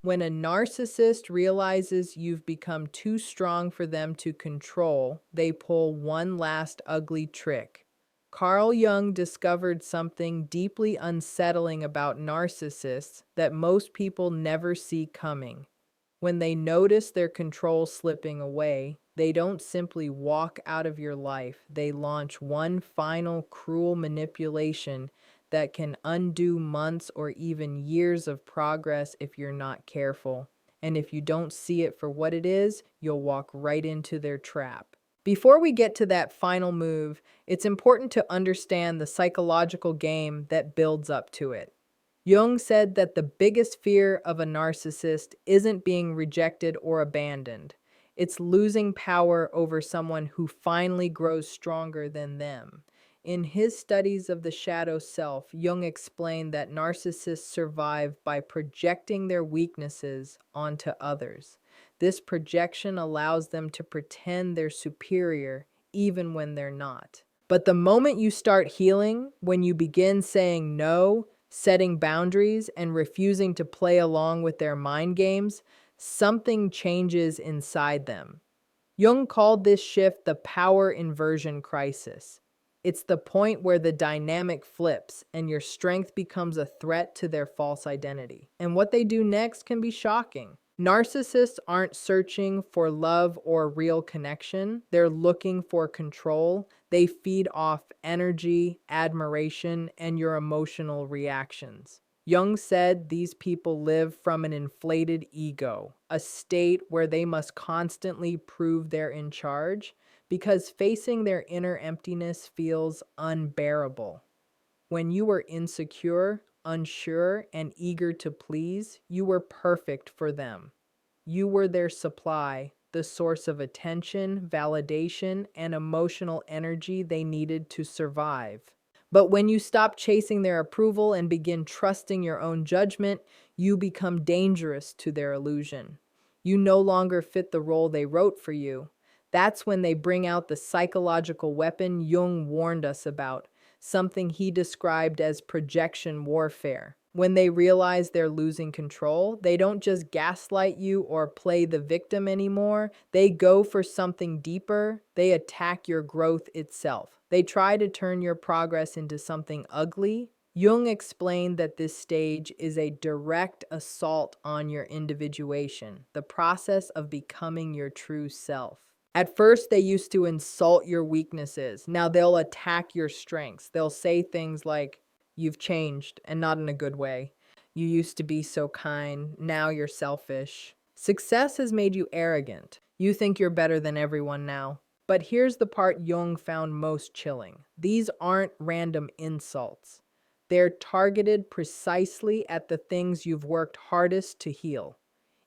When a narcissist realizes you've become too strong for them to control, they pull one last ugly trick. Carl Jung discovered something deeply unsettling about narcissists that most people never see coming. When they notice their control slipping away, they don't simply walk out of your life. They launch one final cruel manipulation that can undo months or even years of progress if you're not careful. And if you don't see it for what it is, you'll walk right into their trap. Before we get to that final move, it's important to understand the psychological game that builds up to it. Jung said that the biggest fear of a narcissist isn't being rejected or abandoned. It's losing power over someone who finally grows stronger than them. In his studies of the shadow self, Jung explained that narcissists survive by projecting their weaknesses onto others. This projection allows them to pretend they're superior even when they're not. But the moment you start healing, when you begin saying no, setting boundaries, and refusing to play along with their mind games, something changes inside them. Jung called this shift the power inversion crisis. It's the point where the dynamic flips and your strength becomes a threat to their false identity. And what they do next can be shocking. Narcissists aren't searching for love or real connection. They're looking for control. They feed off energy, admiration, and your emotional reactions. Jung said these people live from an inflated ego, a state where they must constantly prove they're in charge because facing their inner emptiness feels unbearable. When you were insecure, unsure, and eager to please, you were perfect for them. You were their supply, the source of attention, validation, and emotional energy they needed to survive. But when you stop chasing their approval and begin trusting your own judgment, you become dangerous to their illusion. You no longer fit the role they wrote for you. That's when they bring out the psychological weapon Jung warned us about, something he described as projection warfare. When they realize they're losing control, they don't just gaslight you or play the victim anymore. They go for something deeper. They attack your growth itself. They try to turn your progress into something ugly. Jung explained that this stage is a direct assault on your individuation, the process of becoming your true self. At first, they used to insult your weaknesses. Now they'll attack your strengths. They'll say things like, "You've changed, and not in a good way. You used to be so kind. Now you're selfish. Success has made you arrogant. You think you're better than everyone now." But here's the part Jung found most chilling. These aren't random insults. They're targeted precisely at the things you've worked hardest to heal.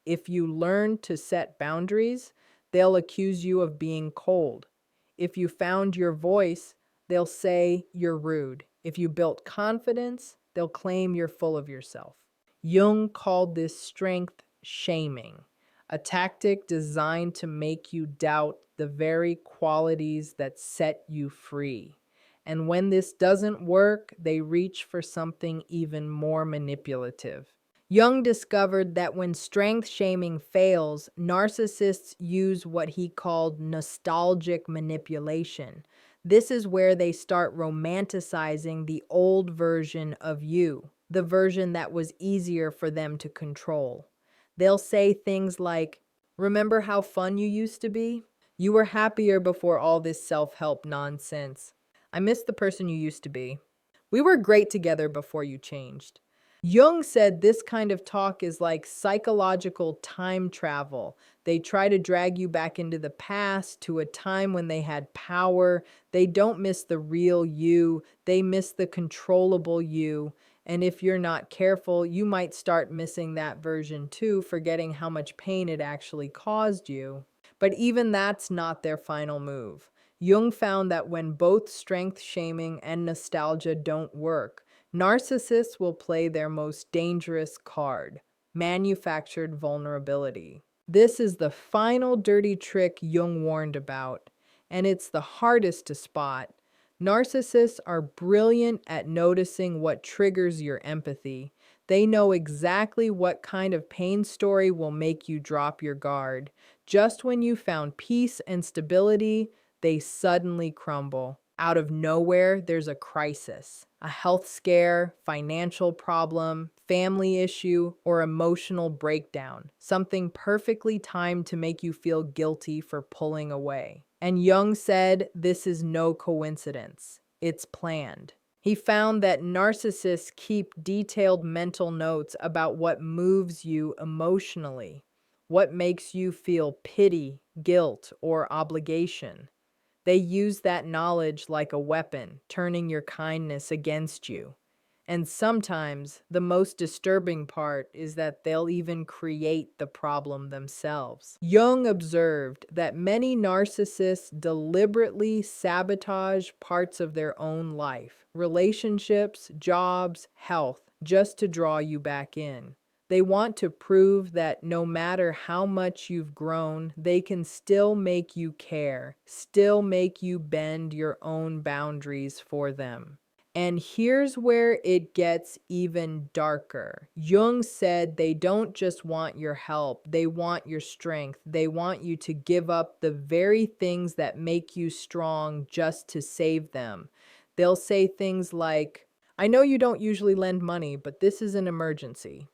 If you learn to set boundaries, they'll accuse you of being cold. If you found your voice, they'll say you're rude. If you built confidence, they'll claim you're full of yourself. Jung called this strength shaming, a tactic designed to make you doubt the very qualities that set you free. And when this doesn't work, they reach for something even more manipulative. Jung discovered that when strength shaming fails, narcissists use what he called nostalgic manipulation. This is where they start romanticizing the old version of you, the version that was easier for them to control. They'll say things like, "Remember how fun you used to be? You were happier before all this self-help nonsense. I miss the person you used to be. We were great together before you changed." Jung said this kind of talk is like psychological time travel. They try to drag you back into the past to a time when they had power. They don't miss the real you, they miss the controllable you. And if you're not careful, you might start missing that version too, forgetting how much pain it actually caused you. But even that's not their final move. Jung found that when both strength shaming and nostalgia don't work, narcissists will play their most dangerous card, manufactured vulnerability. This is the final dirty trick Jung warned about, and it's the hardest to spot. Narcissists are brilliant at noticing what triggers your empathy. They know exactly what kind of pain story will make you drop your guard. Just when you found peace and stability, they suddenly crumble. Out of nowhere, there's a crisis, a health scare, financial problem, family issue, or emotional breakdown. Something perfectly timed to make you feel guilty for pulling away. And Jung said this is no coincidence, it's planned. He found that narcissists keep detailed mental notes about what moves you emotionally, what makes you feel pity, guilt, or obligation. They use that knowledge like a weapon, turning your kindness against you. And sometimes the most disturbing part is that they'll even create the problem themselves. Jung observed that many narcissists deliberately sabotage parts of their own life, relationships, jobs, health, just to draw you back in. They want to prove that no matter how much you've grown, they can still make you care, still make you bend your own boundaries for them. And here's where it gets even darker. Jung said they don't just want your help, they want your strength. They want you to give up the very things that make you strong just to save them. They'll say things like, I know you don't usually lend money, but this is an emergency.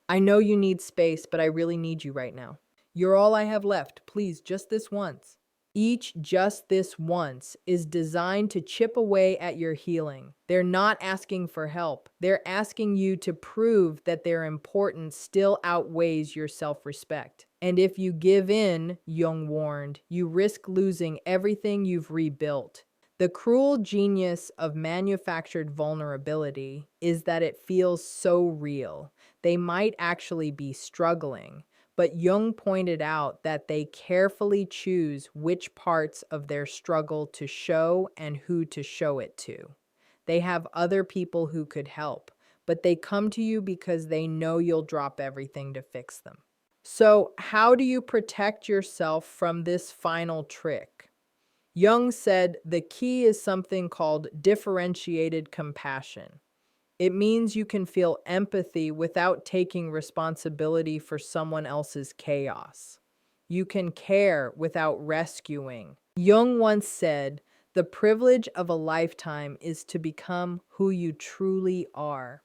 I know you need space, but I really need you right now. You're all I have left. Please, just this once. Each just this once is designed to chip away at your healing. They're not asking for help. They're asking you to prove that their importance still outweighs your self-respect. And if you give in, Jung warned, you risk losing everything you've rebuilt. The cruel genius of manufactured vulnerability is that it feels so real. They might actually be struggling, but Jung pointed out that they carefully choose which parts of their struggle to show and who to show it to. They have other people who could help, but they come to you because they know you'll drop everything to fix them. So, how do you protect yourself from this final trick? Jung said the key is something called differentiated compassion. It means you can feel empathy without taking responsibility for someone else's chaos. You can care without rescuing. Jung once said, the privilege of a lifetime is to become who you truly are.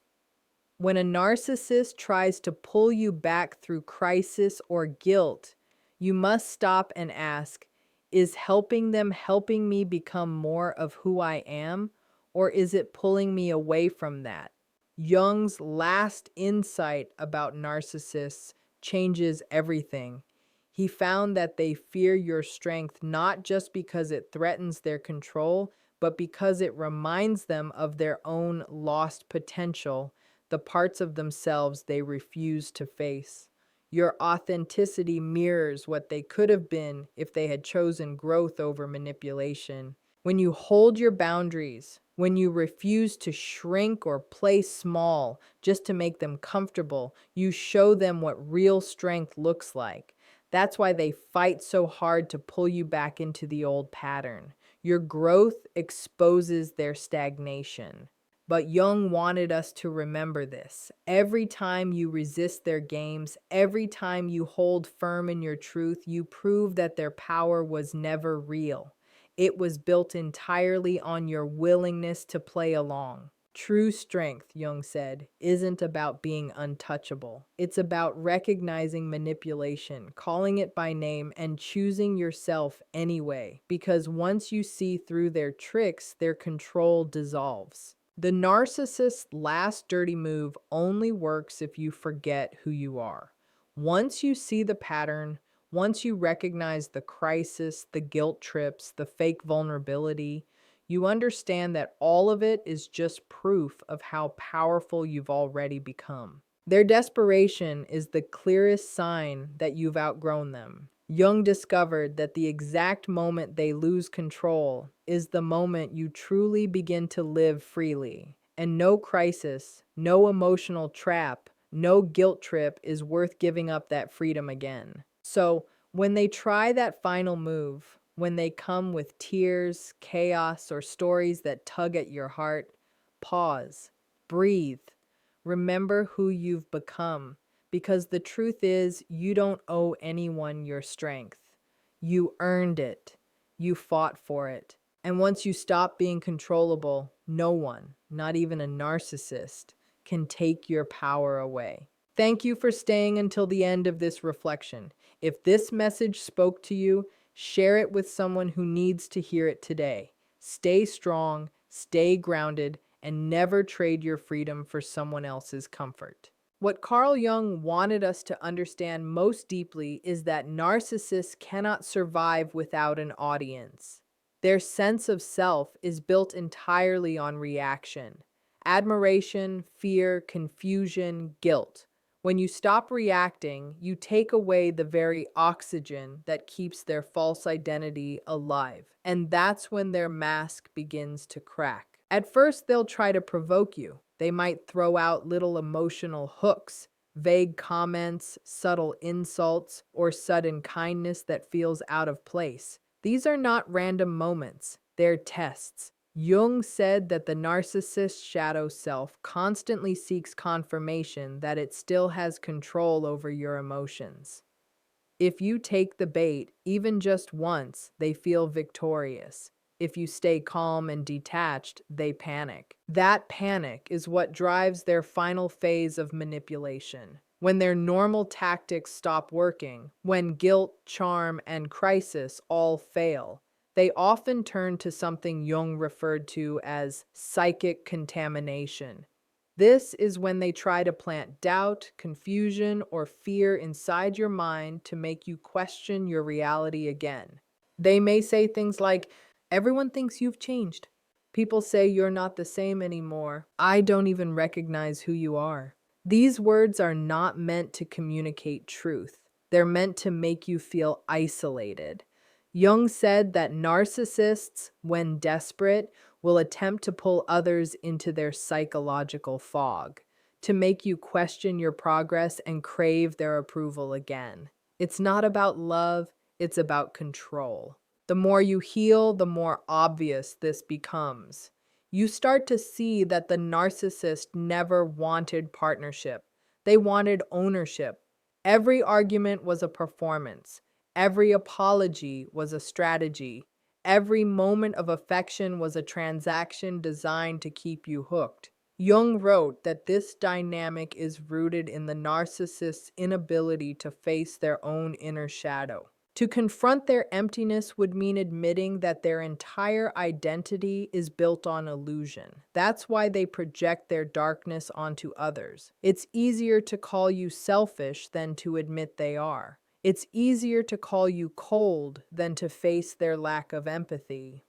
When a narcissist tries to pull you back through crisis or guilt, you must stop and ask, is helping them helping me become more of who I am, or is it pulling me away from that? Jung's last insight about narcissists changes everything. He found that they fear your strength not just because it threatens their control, but because it reminds them of their own lost potential, the parts of themselves they refuse to face. Your authenticity mirrors what they could have been if they had chosen growth over manipulation. When you hold your boundaries, when you refuse to shrink or play small just to make them comfortable, you show them what real strength looks like. That's why they fight so hard to pull you back into the old pattern. Your growth exposes their stagnation. But Jung wanted us to remember this. Every time you resist their games, every time you hold firm in your truth, you prove that their power was never real. It was built entirely on your willingness to play along. True strength, Jung said, isn't about being untouchable. It's about recognizing manipulation, calling it by name, and choosing yourself anyway. Because once you see through their tricks, their control dissolves. The narcissist's last dirty move only works if you forget who you are. Once you see the pattern, once you recognize the crisis, the guilt trips, the fake vulnerability, you understand that all of it is just proof of how powerful you've already become. Their desperation is the clearest sign that you've outgrown them. Jung discovered that the exact moment they lose control is the moment you truly begin to live freely. And no crisis, no emotional trap, no guilt trip is worth giving up that freedom again. So, when they try that final move, when they come with tears, chaos, or stories that tug at your heart, pause, breathe. Remember who you've become, because the truth is, you don't owe anyone your strength. You earned it. You fought for it. And once you stop being controllable, no one, not even a narcissist, can take your power away. Thank you for staying until the end of this reflection. If this message spoke to you, share it with someone who needs to hear it today. Stay strong, stay grounded, and never trade your freedom for someone else's comfort. What Carl Jung wanted us to understand most deeply is that narcissists cannot survive without an audience. Their sense of self is built entirely on reaction: admiration, fear, confusion, guilt. When you stop reacting, you take away the very oxygen that keeps their false identity alive. And that's when their mask begins to crack. At first, they'll try to provoke you. They might throw out little emotional hooks, vague comments, subtle insults, or sudden kindness that feels out of place. These are not random moments, they're tests. Jung said that the narcissist's shadow self constantly seeks confirmation that it still has control over your emotions. If you take the bait, even just once, they feel victorious. If you stay calm and detached, they panic. That panic is what drives their final phase of manipulation. When their normal tactics stop working, when guilt, charm, and crisis all fail, they often turn to something Jung referred to as psychic contamination. This is when they try to plant doubt, confusion, or fear inside your mind to make you question your reality again. They may say things like, "Everyone thinks you've changed. People say you're not the same anymore. I don't even recognize who you are." These words are not meant to communicate truth. They're meant to make you feel isolated. Jung said that narcissists, when desperate, will attempt to pull others into their psychological fog, to make you question your progress and crave their approval again. It's not about love, it's about control. The more you heal, the more obvious this becomes. You start to see that the narcissist never wanted partnership. They wanted ownership. Every argument was a performance. Every apology was a strategy. Every moment of affection was a transaction designed to keep you hooked. Jung wrote that this dynamic is rooted in the narcissist's inability to face their own inner shadow. To confront their emptiness would mean admitting that their entire identity is built on illusion. That's why they project their darkness onto others. It's easier to call you selfish than to admit they are. It's easier to call you cold than to face their lack of empathy.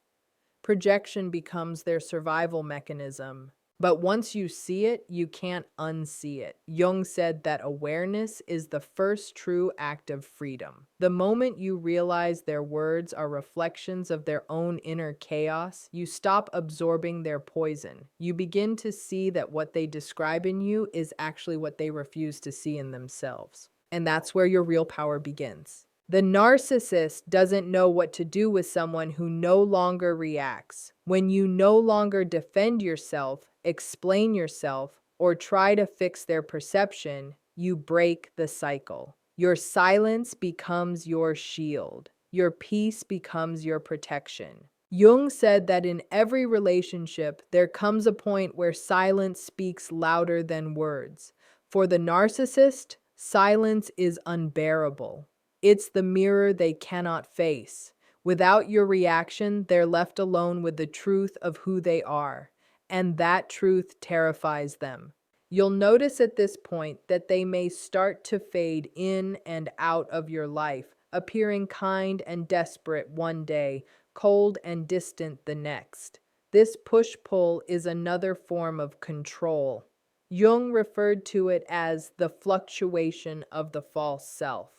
Projection becomes their survival mechanism. But once you see it, you can't unsee it. Jung said that awareness is the first true act of freedom. The moment you realize their words are reflections of their own inner chaos, you stop absorbing their poison. You begin to see that what they describe in you is actually what they refuse to see in themselves. And that's where your real power begins. The narcissist doesn't know what to do with someone who no longer reacts. When you no longer defend yourself, explain yourself, or try to fix their perception, you break the cycle. Your silence becomes your shield. Your peace becomes your protection. Jung said that in every relationship, there comes a point where silence speaks louder than words. For the narcissist, silence is unbearable. It's the mirror they cannot face. Without your reaction, they're left alone with the truth of who they are, and that truth terrifies them. You'll notice at this point that they may start to fade in and out of your life, appearing kind and desperate one day, cold and distant the next. This push-pull is another form of control. Jung referred to it as the fluctuation of the false self.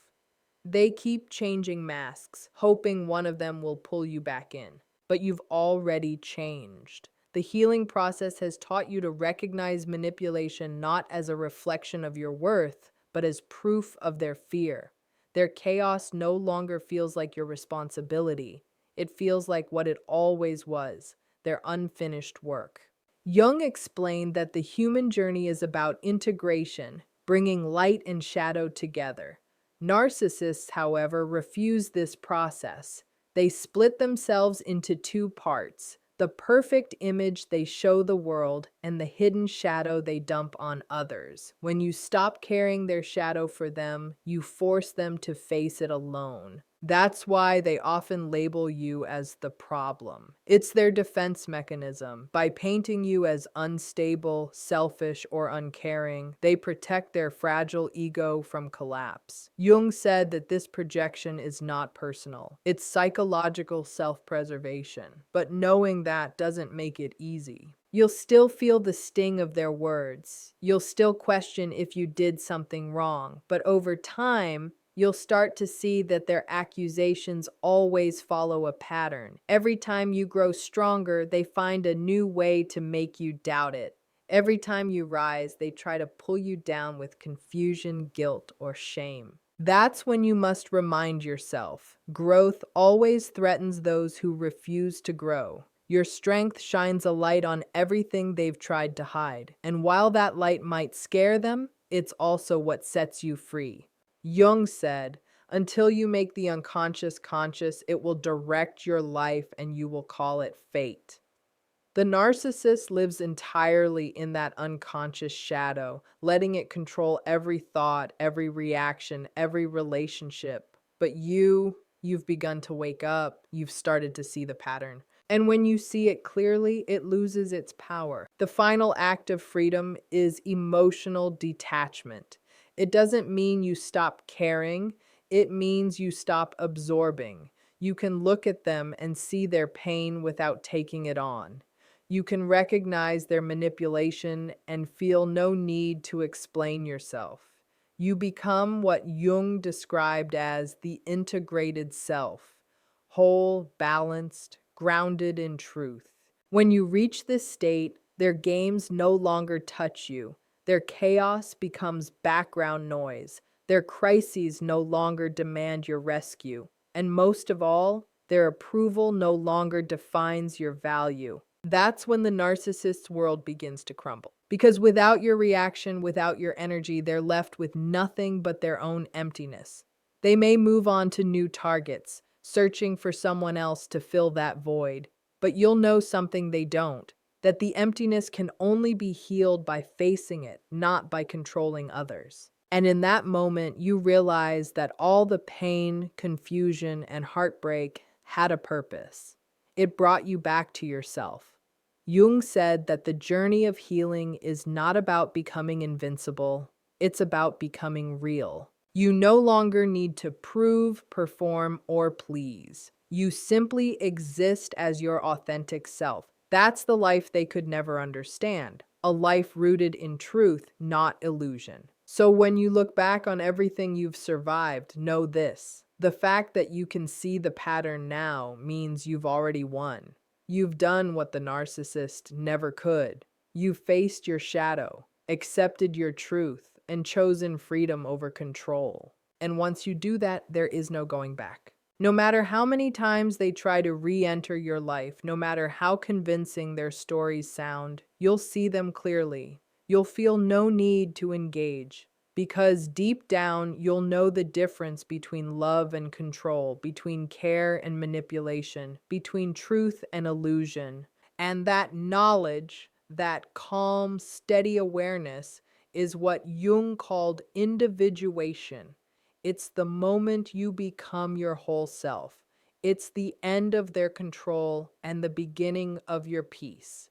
They keep changing masks, hoping one of them will pull you back in. But you've already changed. The healing process has taught you to recognize manipulation not as a reflection of your worth, but as proof of their fear. Their chaos no longer feels like your responsibility. It feels like what it always was, their unfinished work. Jung explained that the human journey is about integration, bringing light and shadow together. Narcissists, however, refuse this process. They split themselves into two parts: the perfect image they show the world and the hidden shadow they dump on others. When you stop carrying their shadow for them, you force them to face it alone. That's why they often label you as the problem. It's their defense mechanism. By painting you as unstable, selfish, or uncaring, they protect their fragile ego from collapse. Jung said that this projection is not personal. It's psychological self-preservation. But knowing that doesn't make it easy. You'll still feel the sting of their words. You'll still question if you did something wrong. But over time, you'll start to see that their accusations always follow a pattern. Every time you grow stronger, they find a new way to make you doubt it. Every time you rise, they try to pull you down with confusion, guilt, or shame. That's when you must remind yourself, growth always threatens those who refuse to grow. Your strength shines a light on everything they've tried to hide. And while that light might scare them, it's also what sets you free. Jung said, until you make the unconscious conscious, it will direct your life and you will call it fate. The narcissist lives entirely in that unconscious shadow, letting it control every thought, every reaction, every relationship. But you've begun to wake up, you've started to see the pattern. And when you see it clearly, it loses its power. The final act of freedom is emotional detachment. It doesn't mean you stop caring, it means you stop absorbing. You can look at them and see their pain without taking it on. You can recognize their manipulation and feel no need to explain yourself. You become what Jung described as the integrated self, whole, balanced, grounded in truth. When you reach this state, their games no longer touch you. Their chaos becomes background noise. Their crises no longer demand your rescue. And most of all, their approval no longer defines your value. That's when the narcissist's world begins to crumble. Because without your reaction, without your energy, they're left with nothing but their own emptiness. They may move on to new targets, searching for someone else to fill that void. But you'll know something they don't, that the emptiness can only be healed by facing it, not by controlling others. And in that moment, you realize that all the pain, confusion, and heartbreak had a purpose. It brought you back to yourself. Jung said that the journey of healing is not about becoming invincible, it's about becoming real. You no longer need to prove, perform, or please. You simply exist as your authentic self. That's the life they could never understand. A life rooted in truth, not illusion. So when you look back on everything you've survived, know this. The fact that you can see the pattern now means you've already won. You've done what the narcissist never could. You've faced your shadow, accepted your truth, and chosen freedom over control. And once you do that, there is no going back. No matter how many times they try to re-enter your life, no matter how convincing their stories sound, you'll see them clearly. You'll feel no need to engage. Because deep down, you'll know the difference between love and control, between care and manipulation, between truth and illusion. And that knowledge, that calm, steady awareness, is what Jung called individuation. It's the moment you become your whole self. It's the end of their control and the beginning of your peace.